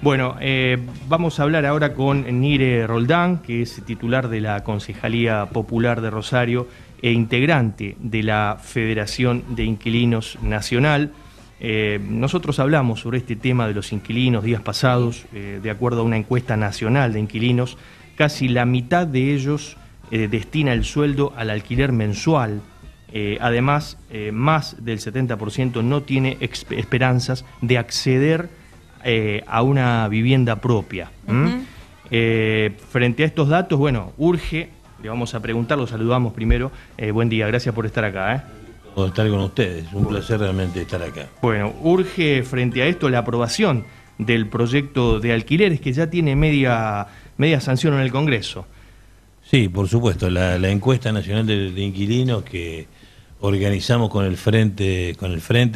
Bueno, vamos a hablar ahora con Nire Roldán, que es titular de la Concejalía Popular de Rosario e integrante de la Federación de Inquilinos Nacional. Nosotros hablamos sobre este tema de los inquilinos días pasados. De acuerdo a una encuesta nacional de inquilinos, casi la mitad de ellos destina el sueldo al alquiler mensual. Además, más del 70% no tiene esperanzas de acceder a una vivienda propia. Frente a estos datos, bueno, urge, le vamos a preguntar, lo saludamos primero. Buen día, gracias por estar acá. Por estar con ustedes, un placer realmente estar acá. Bueno, urge frente a esto la aprobación del proyecto de alquileres que ya tiene media sanción en el Congreso. Sí, por supuesto, la encuesta nacional de inquilinos que organizamos con el Frente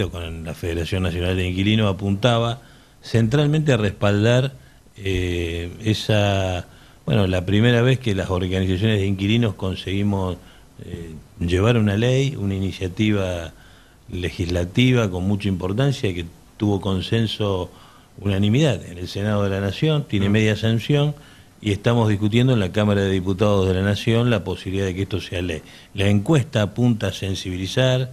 o con la Federación Nacional de Inquilinos apuntaba centralmente a respaldar la primera vez que las organizaciones de inquilinos conseguimos llevar una ley, una iniciativa legislativa con mucha importancia y que tuvo consenso, unanimidad en el Senado de la Nación, tiene media sanción y estamos discutiendo en la Cámara de Diputados de la Nación la posibilidad de que esto sea ley. La encuesta apunta a sensibilizar,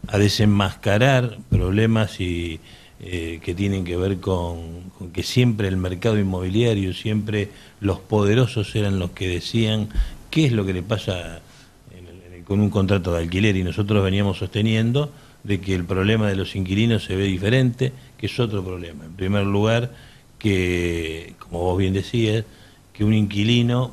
a desenmascarar problemas que tienen que ver con que siempre el mercado inmobiliario, siempre los poderosos eran los que decían qué es lo que le pasa con un contrato de alquiler, y nosotros veníamos sosteniendo de que el problema de los inquilinos se ve diferente, que es otro problema. En primer lugar, que, como vos bien decías, que un inquilino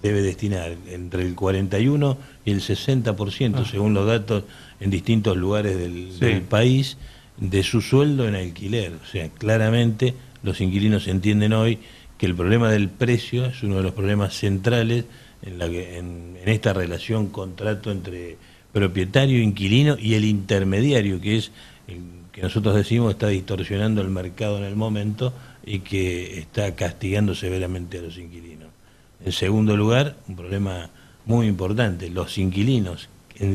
debe destinar entre el 41 y el 60%, según los datos en distintos lugares del país, de su sueldo en alquiler. O sea, claramente los inquilinos entienden hoy que el problema del precio es uno de los problemas centrales en esta relación contrato entre propietario, inquilino y el intermediario, que es el que nosotros decimos está distorsionando el mercado en el momento y que está castigando severamente a los inquilinos. En segundo lugar, un problema muy importante, los inquilinos,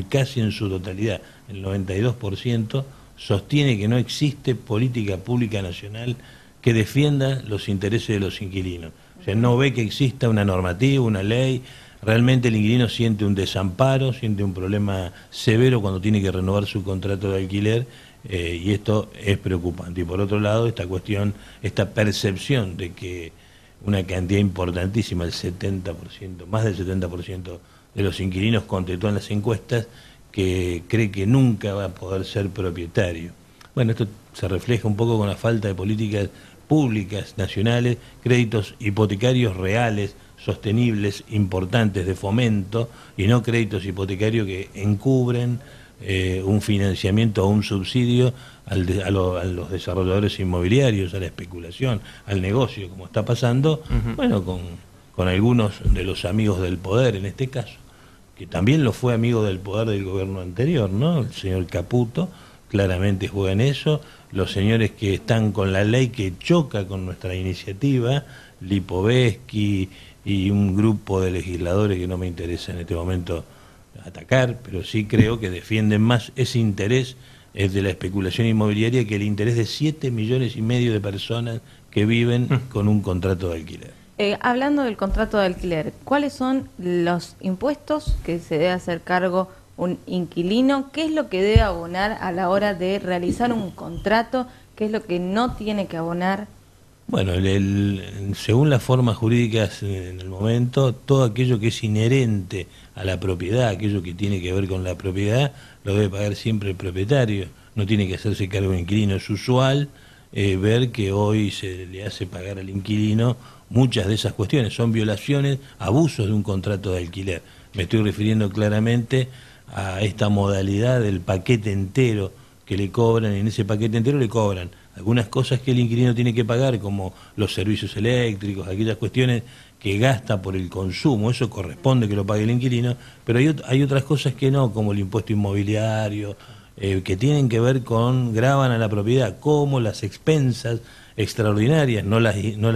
casi en su totalidad, el 92%, sostiene que no existe política pública nacional que defienda los intereses de los inquilinos. O sea, no ve que exista una normativa, una ley. Realmente el inquilino siente un desamparo, siente un problema severo cuando tiene que renovar su contrato de alquiler, y esto es preocupante. Y por otro lado, esta percepción de que una cantidad importantísima, el 70%, más del 70% de los inquilinos contestó en las encuestas que cree que nunca va a poder ser propietario. Bueno, esto se refleja un poco con la falta de políticas públicas nacionales, créditos hipotecarios reales, sostenibles, importantes, de fomento, y no créditos hipotecarios que encubren un financiamiento o un subsidio a los desarrolladores inmobiliarios, a la especulación, al negocio, como está pasando, bueno, con algunos de los amigos del poder en este caso, que también lo fue amigo del poder del gobierno anterior, ¿no? El señor Caputo claramente juega en eso, los señores que están con la ley que choca con nuestra iniciativa, Lipovetsky y un grupo de legisladores que no me interesa en este momento atacar, pero sí creo que defienden más ese interés de la especulación inmobiliaria que el interés de 7,5 millones de personas que viven con un contrato de alquiler. Hablando del contrato de alquiler, ¿cuáles son los impuestos que se debe hacer cargo un inquilino? ¿Qué es lo que debe abonar a la hora de realizar un contrato? ¿Qué es lo que no tiene que abonar? Bueno, según las formas jurídicas en el momento, todo aquello que es inherente a la propiedad, aquello que tiene que ver con la propiedad, lo debe pagar siempre el propietario, no tiene que hacerse cargo del inquilino. Es usual ver que hoy se le hace pagar al inquilino muchas de esas cuestiones, son violaciones, abusos de un contrato de alquiler. Me estoy refiriendo claramente a esta modalidad del paquete entero que le cobran, y en ese paquete entero le cobran algunas cosas que el inquilino tiene que pagar, como los servicios eléctricos, aquellas cuestiones que gasta por el consumo, eso corresponde que lo pague el inquilino, pero hay otras cosas que no, como el impuesto inmobiliario, que tienen que ver gravan a la propiedad, como las expensas extraordinarias, no las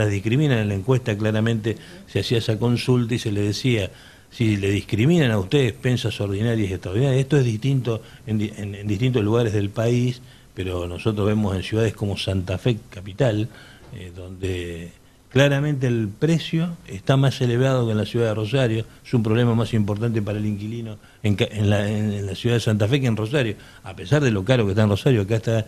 discriminan. En la encuesta claramente se hacía esa consulta y se le decía, si le discriminan a ustedes expensas ordinarias y extraordinarias, esto es distinto en distintos lugares del país, pero nosotros vemos en ciudades como Santa Fe, capital, donde claramente el precio está más elevado que en la ciudad de Rosario. Es un problema más importante para el inquilino en la ciudad de Santa Fe que en Rosario, a pesar de lo caro que está en Rosario. Acá está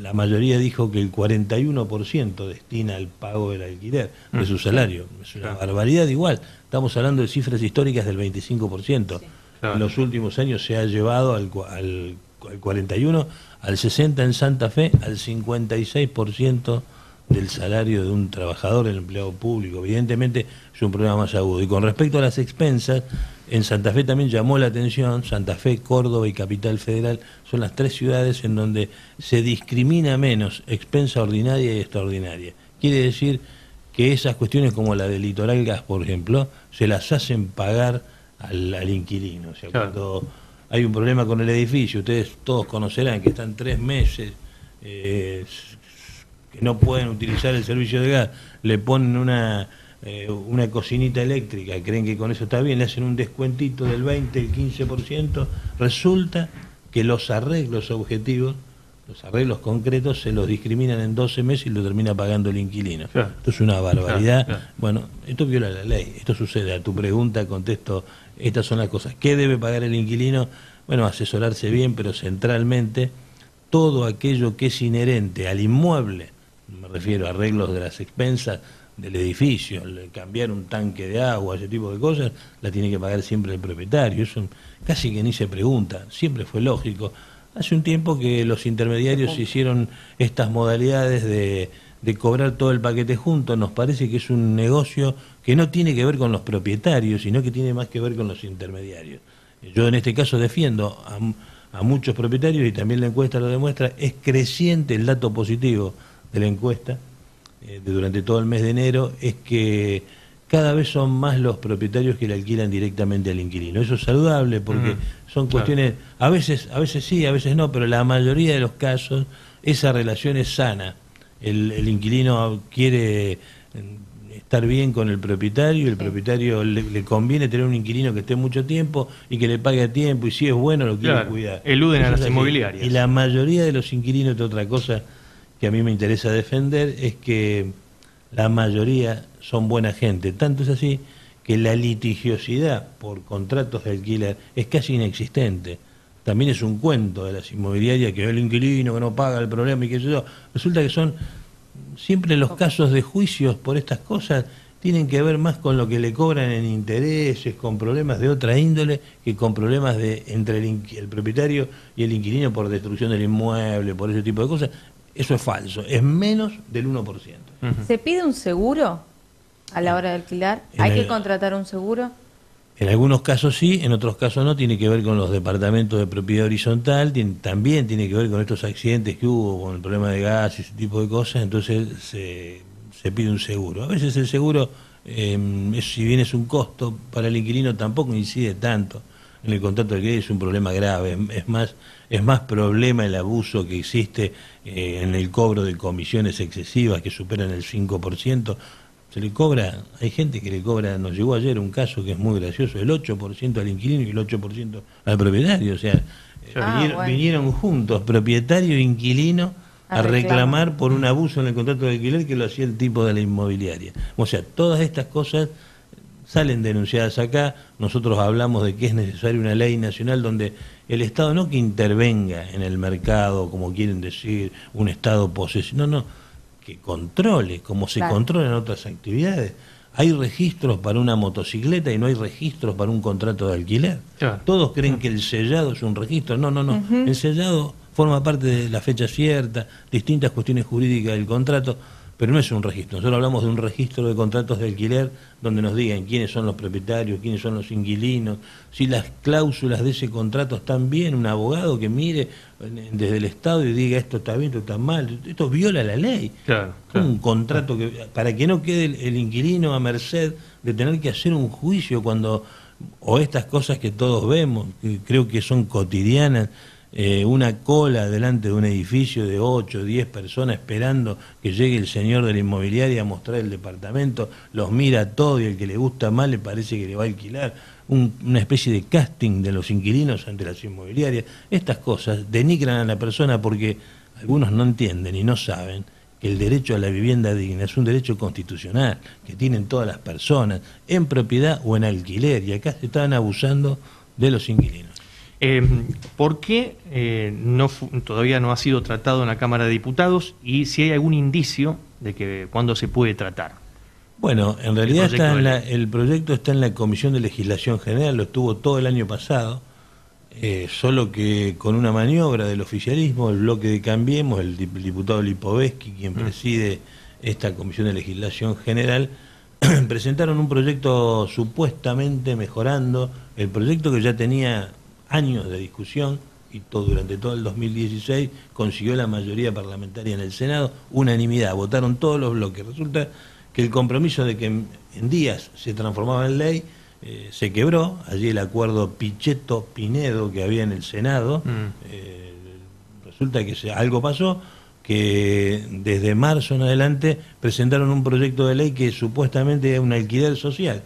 la mayoría dijo que el 41% destina al pago del alquiler de su salario. Es una barbaridad igual. Estamos hablando de cifras históricas del 25%. Sí. En los últimos años se ha llevado al 41%, al 60% en Santa Fe, al 56% del salario de un trabajador, el empleado público. Evidentemente es un problema más agudo. Y con respecto a las expensas, en Santa Fe también llamó la atención. Santa Fe, Córdoba y Capital Federal son las 3 ciudades en donde se discrimina menos expensa ordinaria y extraordinaria. Quiere decir que esas cuestiones como la del Litoral Gas, por ejemplo, se las hacen pagar al inquilino. O sea, cuando hay un problema con el edificio, ustedes todos conocerán que están 3 meses que no pueden utilizar el servicio de gas, le ponen una cocinita eléctrica, creen que con eso está bien, le hacen un descuentito del 20, el 15%, resulta que los arreglos objetivos, los arreglos concretos, se los discriminan en 12 meses y lo termina pagando el inquilino. Esto es una barbaridad. Bueno, esto viola la ley, esto sucede. A tu pregunta contesto, estas son las cosas. ¿Qué debe pagar el inquilino? Bueno, asesorarse bien, pero centralmente todo aquello que es inherente al inmueble, me refiero a arreglos de las expensas del edificio, cambiar un tanque de agua, ese tipo de cosas, la tiene que pagar siempre el propietario. Eso casi que ni se pregunta, siempre fue lógico. Hace un tiempo que los intermediarios hicieron estas modalidades de cobrar todo el paquete junto. Nos parece que es un negocio que no tiene que ver con los propietarios, sino que tiene más que ver con los intermediarios. Yo en este caso defiendo a muchos propietarios, y también la encuesta lo demuestra. Es creciente el dato positivo de la encuesta durante todo el mes de enero, es que cada vez son más los propietarios que le alquilan directamente al inquilino. Eso es saludable porque son cuestiones, a veces sí, a veces no, pero la mayoría de los casos esa relación es sana. El inquilino quiere estar bien con el propietario, y el propietario le conviene tener un inquilino que esté mucho tiempo y que le pague a tiempo, y si es bueno lo quiere cuidar. Eluden a las inmobiliarias. Y la mayoría de los inquilinos, de otra cosa que a mí me interesa defender, es que la mayoría son buena gente. Tanto es así que la litigiosidad por contratos de alquiler es casi inexistente. También es un cuento de las inmobiliarias que el inquilino que no paga el problema y qué sé yo. Resulta que son siempre los casos de juicios por estas cosas, tienen que ver más con lo que le cobran en intereses, con problemas de otra índole, que con problemas entre el propietario y el inquilino por destrucción del inmueble, por ese tipo de cosas. Eso es falso, es menos del 1%. ¿Se pide un seguro a la hora de alquilar? ¿Hay que contratar un seguro? En algunos casos sí, en otros casos no. Tiene que ver con los departamentos de propiedad horizontal, también tiene que ver con estos accidentes que hubo, con el problema de gas y ese tipo de cosas. Entonces se pide un seguro. A veces el seguro, si bien es un costo para el inquilino, tampoco incide tanto en el contrato de alquiler. Es un problema grave, es más problema el abuso que existe en el cobro de comisiones excesivas que superan el 5%. Se le cobra, hay gente que le cobra, nos llegó ayer un caso que es muy gracioso, el 8% al inquilino y el 8% al propietario. O sea, vinieron juntos, propietario e inquilino, a reclamar por un abuso en el contrato de alquiler que lo hacía el tipo de la inmobiliaria. O sea, todas estas cosas salen denunciadas acá. Nosotros hablamos de que es necesaria una ley nacional donde el Estado no que intervenga en el mercado, como quieren decir, un Estado posesivo, no, que controle, como se controlan otras actividades. Hay registros para una motocicleta y no hay registros para un contrato de alquiler. Todos creen que el sellado es un registro. No. El sellado forma parte de la fecha cierta, distintas cuestiones jurídicas del contrato, pero no es un registro. Nosotros hablamos de un registro de contratos de alquiler donde nos digan quiénes son los propietarios, quiénes son los inquilinos, si las cláusulas de ese contrato están bien, un abogado que mire desde el Estado y diga esto está bien, esto está mal, esto viola la ley. Un contrato que para que no quede el inquilino a merced de tener que hacer un juicio o estas cosas que todos vemos, que creo que son cotidianas. Una cola delante de un edificio de 8 o 10 personas esperando que llegue el señor de la inmobiliaria a mostrar el departamento, los mira todo y el que le gusta más le parece que le va a alquilar, una especie de casting de los inquilinos ante las inmobiliarias. Estas cosas denigran a la persona porque algunos no entienden y no saben que el derecho a la vivienda digna es un derecho constitucional que tienen todas las personas, en propiedad o en alquiler, y acá se están abusando de los inquilinos. ¿Por qué todavía no ha sido tratado en la Cámara de Diputados y si hay algún indicio de que cuándo se puede tratar? Bueno, en realidad el proyecto está en la Comisión de Legislación General, lo estuvo todo el año pasado, solo que con una maniobra del oficialismo, el bloque de Cambiemos, el diputado Lipovetsky, quien preside esta Comisión de Legislación General, presentaron un proyecto supuestamente mejorando el proyecto que ya tenía años de discusión y durante todo el 2016 consiguió la mayoría parlamentaria en el Senado, unanimidad, votaron todos los bloques. Resulta que el compromiso de que en días se transformaba en ley se quebró, allí el acuerdo Pichetto-Pinedo que había en el Senado, resulta que algo pasó, que desde marzo en adelante presentaron un proyecto de ley que supuestamente es un alquiler social.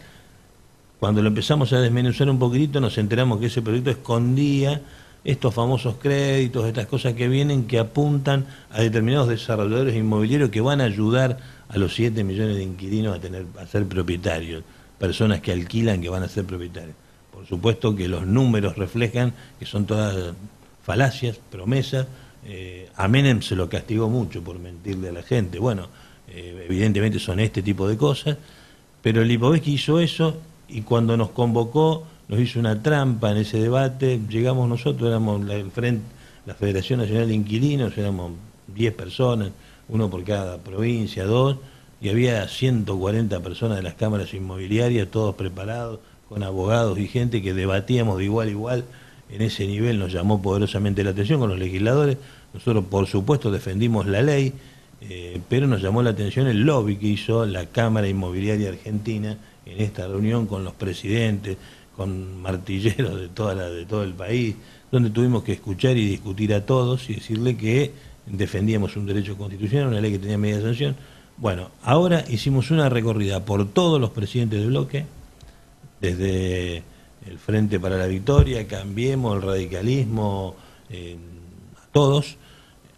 Cuando lo empezamos a desmenuzar un poquitito nos enteramos que ese proyecto escondía estos famosos créditos, estas cosas que vienen, que apuntan a determinados desarrolladores inmobiliarios que van a ayudar a los 7 millones de inquilinos a ser propietarios, personas que alquilan que van a ser propietarios. Por supuesto que los números reflejan que son todas falacias, promesas. A Menem se lo castigó mucho por mentirle a la gente. Bueno, evidentemente son este tipo de cosas, pero el Lipovetsky hizo eso. Y cuando nos convocó, nos hizo una trampa en ese debate, llegamos nosotros, éramos la Federación Nacional de Inquilinos, éramos 10 personas, uno por cada provincia, 2, y había 140 personas de las cámaras inmobiliarias, todos preparados, con abogados y gente que debatíamos de igual a igual. En ese nivel nos llamó poderosamente la atención con los legisladores. Nosotros, por supuesto, defendimos la ley, pero nos llamó la atención el lobby que hizo la Cámara Inmobiliaria Argentina en esta reunión con los presidentes, con martilleros de todo el país, donde tuvimos que escuchar y discutir a todos y decirle que defendíamos un derecho constitucional, una ley que tenía media sanción. Bueno, ahora hicimos una recorrida por todos los presidentes de bloque, desde el Frente para la Victoria, Cambiemos, el radicalismo, a todos.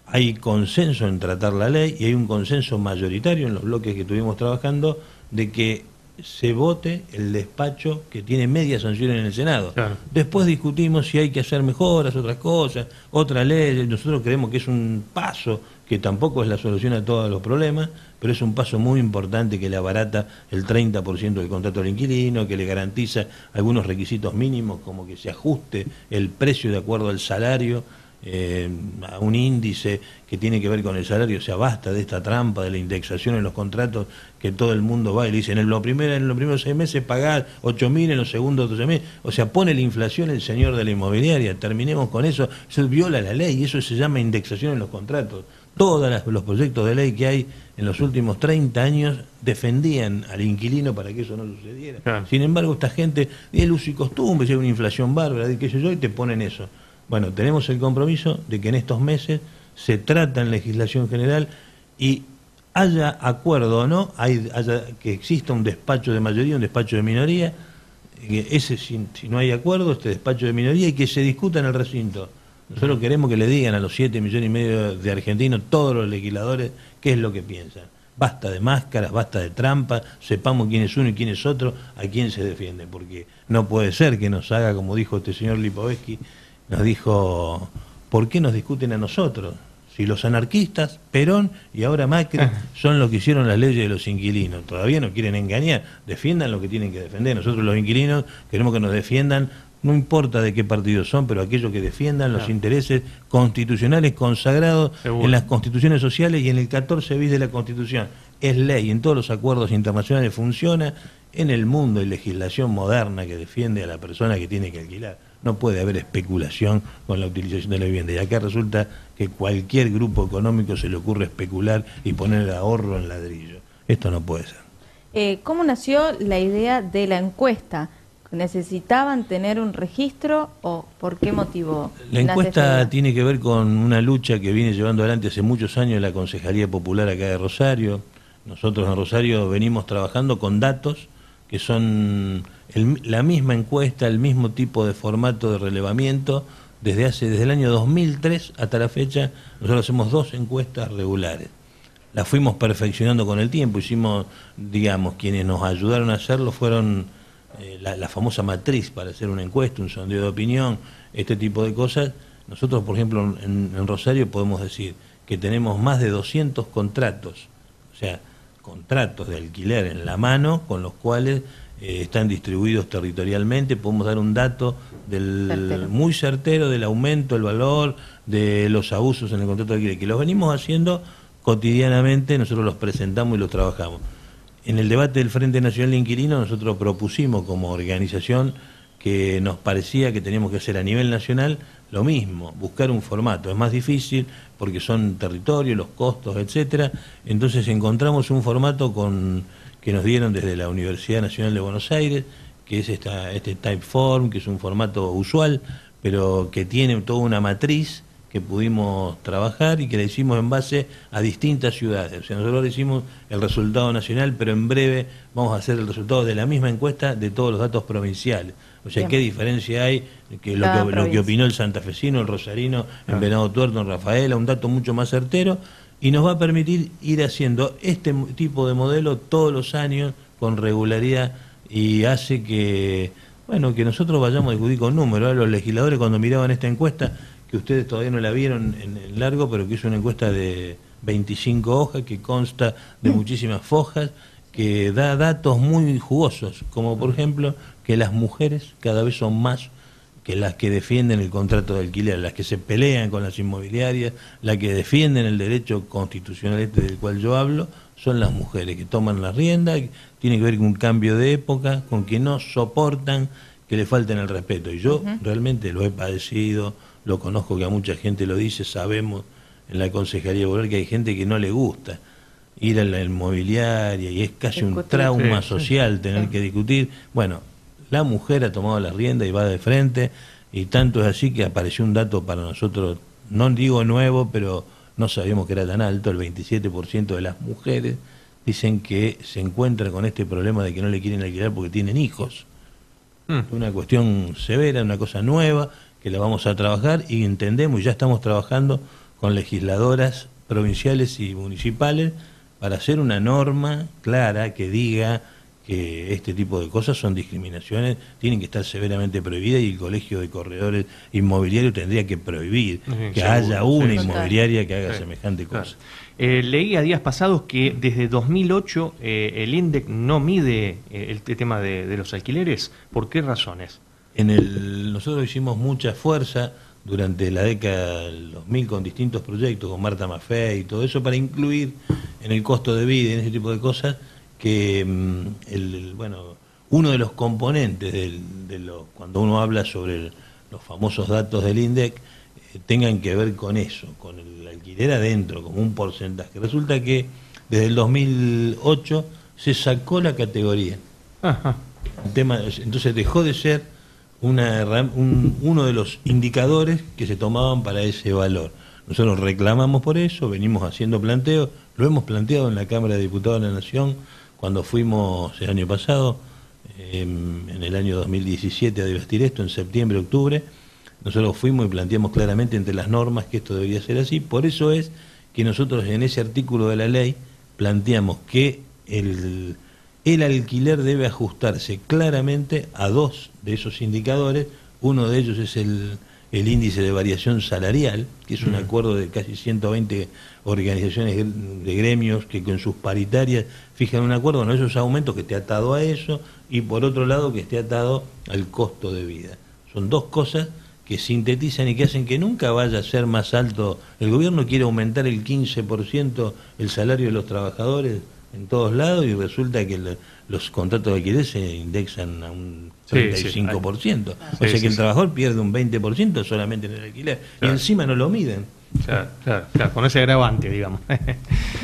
Hay consenso en tratar la ley y hay un consenso mayoritario en los bloques que estuvimos trabajando de que se vote el despacho que tiene media sanción en el Senado. Claro. Después discutimos si hay que hacer mejoras, otras cosas, otra ley. Nosotros creemos que es un paso que tampoco es la solución a todos los problemas, pero es un paso muy importante que le abarata el 30% del contrato al inquilino, que le garantiza algunos requisitos mínimos, como que se ajuste el precio de acuerdo al salario, a un índice que tiene que ver con el salario. O sea, basta de esta trampa de la indexación en los contratos, que todo el mundo va y le dice en los primeros 6 meses pagás 8.000, en los segundos 12.000. O sea, pone la inflación el señor de la inmobiliaria. Terminemos con eso. Eso viola la ley y eso se llama indexación en los contratos. Todos los proyectos de ley que hay en los últimos 30 años defendían al inquilino para que eso no sucediera. Claro. Sin embargo, esta gente, el uso y costumbre, hay una inflación bárbara, qué sé yo, y te ponen eso. Bueno, tenemos el compromiso de que en estos meses se trata en legislación general y haya acuerdo o no, que exista un despacho de mayoría, un despacho de minoría, si no hay acuerdo, este despacho de minoría, y que se discuta en el recinto. Nosotros queremos que le digan a los 7,5 millones de argentinos, todos los legisladores, qué es lo que piensan. Basta de máscaras, basta de trampas, sepamos quién es uno y quién es otro, a quién se defiende, porque no puede ser que nos haga, como dijo este señor Lipovetsky, nos dijo, ¿por qué nos discuten a nosotros? Si los anarquistas, Perón y ahora Macri, son los que hicieron las leyes de los inquilinos. Todavía nos quieren engañar, defiendan lo que tienen que defender. Nosotros los inquilinos queremos que nos defiendan, no importa de qué partido son, pero aquellos que defiendan los intereses constitucionales consagrados en las constituciones sociales y en el 14 bis de la Constitución. Es ley, en todos los acuerdos internacionales funciona. En el mundo hay legislación moderna que defiende a la persona que tiene que alquilar. No puede haber especulación con la utilización de la vivienda. Y acá resulta que cualquier grupo económico se le ocurre especular y poner el ahorro en ladrillo. Esto no puede ser. ¿Cómo nació la idea de la encuesta? ¿Necesitaban tener un registro o por qué motivo? La encuesta tiene que ver con una lucha que viene llevando adelante hace muchos años la Concejalía Popular acá de Rosario. Nosotros en Rosario venimos trabajando con datos que son la misma encuesta, el mismo tipo de formato de relevamiento, desde el año 2003 hasta la fecha. Nosotros hacemos 2 encuestas regulares. la fuimos perfeccionando con el tiempo. Hicimos, digamos, quienes nos ayudaron a hacerlo fueron la famosa matriz para hacer una encuesta, un sondeo de opinión, este tipo de cosas. Nosotros, por ejemplo, en Rosario podemos decir que tenemos más de 200 contratos, o sea, contratos de alquiler en la mano, con los cuales están distribuidos territorialmente. Podemos dar un dato muy certero del aumento, el valor, de los abusos en el contrato de alquiler, que los venimos haciendo cotidianamente, nosotros los presentamos y los trabajamos. En el debate del Frente Nacional de Inquilinos nosotros propusimos como organización que nos parecía que teníamos que hacer a nivel nacional lo mismo, buscar un formato. Es más difícil porque son territorios, los costos, etcétera. Entonces encontramos un formato que nos dieron desde la Universidad Nacional de Buenos Aires, que es este Typeform, que es un formato usual, pero que tiene toda una matriz que pudimos trabajar y que la hicimos en base a distintas ciudades. O sea, nosotros hicimos el resultado nacional, pero en breve vamos a hacer el resultado de la misma encuesta de todos los datos provinciales. O sea, ¿qué diferencia hay? Lo que opinó el santafesino, el rosarino, en Venado Tuerto, en Rafaela, un dato mucho más certero, y nos va a permitir ir haciendo este tipo de modelo todos los años con regularidad, y hace que, bueno, que nosotros vayamos a discutir con números. Los legisladores, cuando miraban esta encuesta, que ustedes todavía no la vieron en largo, pero que es una encuesta de 25 hojas, que consta de muchísimas fojas, que da datos muy jugosos, como por ejemplo que las mujeres cada vez son más que las que defienden el contrato de alquiler, las que se pelean con las inmobiliarias, las que defienden el derecho constitucional del cual yo hablo, son las mujeres que toman la rienda. Tiene que ver con un cambio de época, con que no soportan que le falten el respeto. Y yo realmente lo he padecido, lo conozco, que a mucha gente lo dice, sabemos en la Concejalía Popular que hay gente que no le gusta ir a la inmobiliaria y es casi un trauma social tener que discutir. Bueno, la mujer ha tomado la rienda y va de frente, y tanto es así que apareció un dato para nosotros, no digo nuevo, pero no sabíamos que era tan alto. El 27% de las mujeres dicen que se encuentran con este problema de que no le quieren alquilar porque tienen hijos. Una cuestión severa, una cosa nueva, que la vamos a trabajar, y entendemos, y ya estamos trabajando con legisladoras provinciales y municipales para hacer una norma clara que diga que este tipo de cosas son discriminaciones, tienen que estar severamente prohibidas, y el Colegio de Corredores Inmobiliarios tendría que prohibir que haya una inmobiliaria que haga semejante cosa. Leí a días pasados que desde 2008 el INDEC no mide el tema de los alquileres. ¿Por qué razones? Nosotros hicimos mucha fuerza durante la década del 2000 con distintos proyectos, con Marta Maffei y todo eso, para incluir en el costo de vida y en ese tipo de cosas que uno de los componentes cuando uno habla sobre los famosos datos del INDEC tengan que ver con eso, con el alquiler adentro, como un porcentaje. Resulta que desde el 2008 se sacó la categoría. Entonces dejó de ser uno de los indicadores que se tomaban para ese valor. Nosotros reclamamos por eso, venimos haciendo planteos, lo hemos planteado en la Cámara de Diputados de la Nación cuando fuimos el año pasado, en el año 2017, a debatir esto, en septiembre, octubre. Nosotros fuimos y planteamos claramente entre las normas que esto debería ser así. Por eso es que nosotros en ese artículo de la ley planteamos que el alquiler debe ajustarse claramente a dos de esos indicadores. Uno de ellos es el índice de variación salarial, que es un acuerdo de casi 120 organizaciones de gremios que con sus paritarias fijan un acuerdo con esos aumentos, que esté atado a eso, y por otro lado que esté atado al costo de vida. Son dos cosas que sintetizan y que hacen que nunca vaya a ser más alto. El gobierno quiere aumentar el 15% el salario de los trabajadores en todos lados, y resulta que los contratos de alquiler se indexan a un 35%. O sea que el trabajador pierde un 20% solamente en el alquiler. Y encima no lo miden. Claro, con ese agravante, digamos.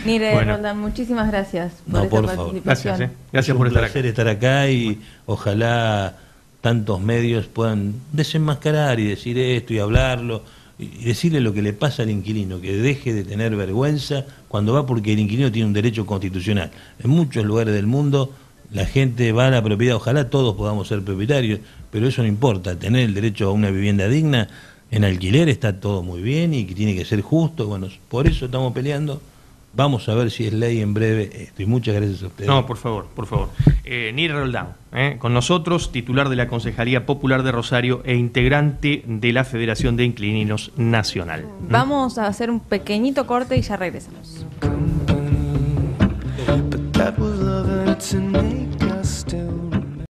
Nire Roldán, muchísimas gracias por esta participación. Favor. Gracias por estar acá, y ojalá tantos medios puedan desenmascarar y decir esto y hablarlo, y decirle lo que le pasa al inquilino, que deje de tener vergüenza cuando va, porque el inquilino tiene un derecho constitucional. En muchos lugares del mundo la gente va a la propiedad, ojalá todos podamos ser propietarios, pero eso no importa. Tener el derecho a una vivienda digna en alquiler está todo muy bien y que tiene que ser justo. Bueno, por eso estamos peleando Vamos a ver si es ley en breve esto. Y muchas gracias a ustedes. No, por favor, por favor. Nire Roldán, con nosotros, titular de la Concejalía Popular de Rosario e integrante de la Federación de Inquilinos Nacional. Vamos a hacer un pequeñito corte y ya regresamos. But that was love and it's in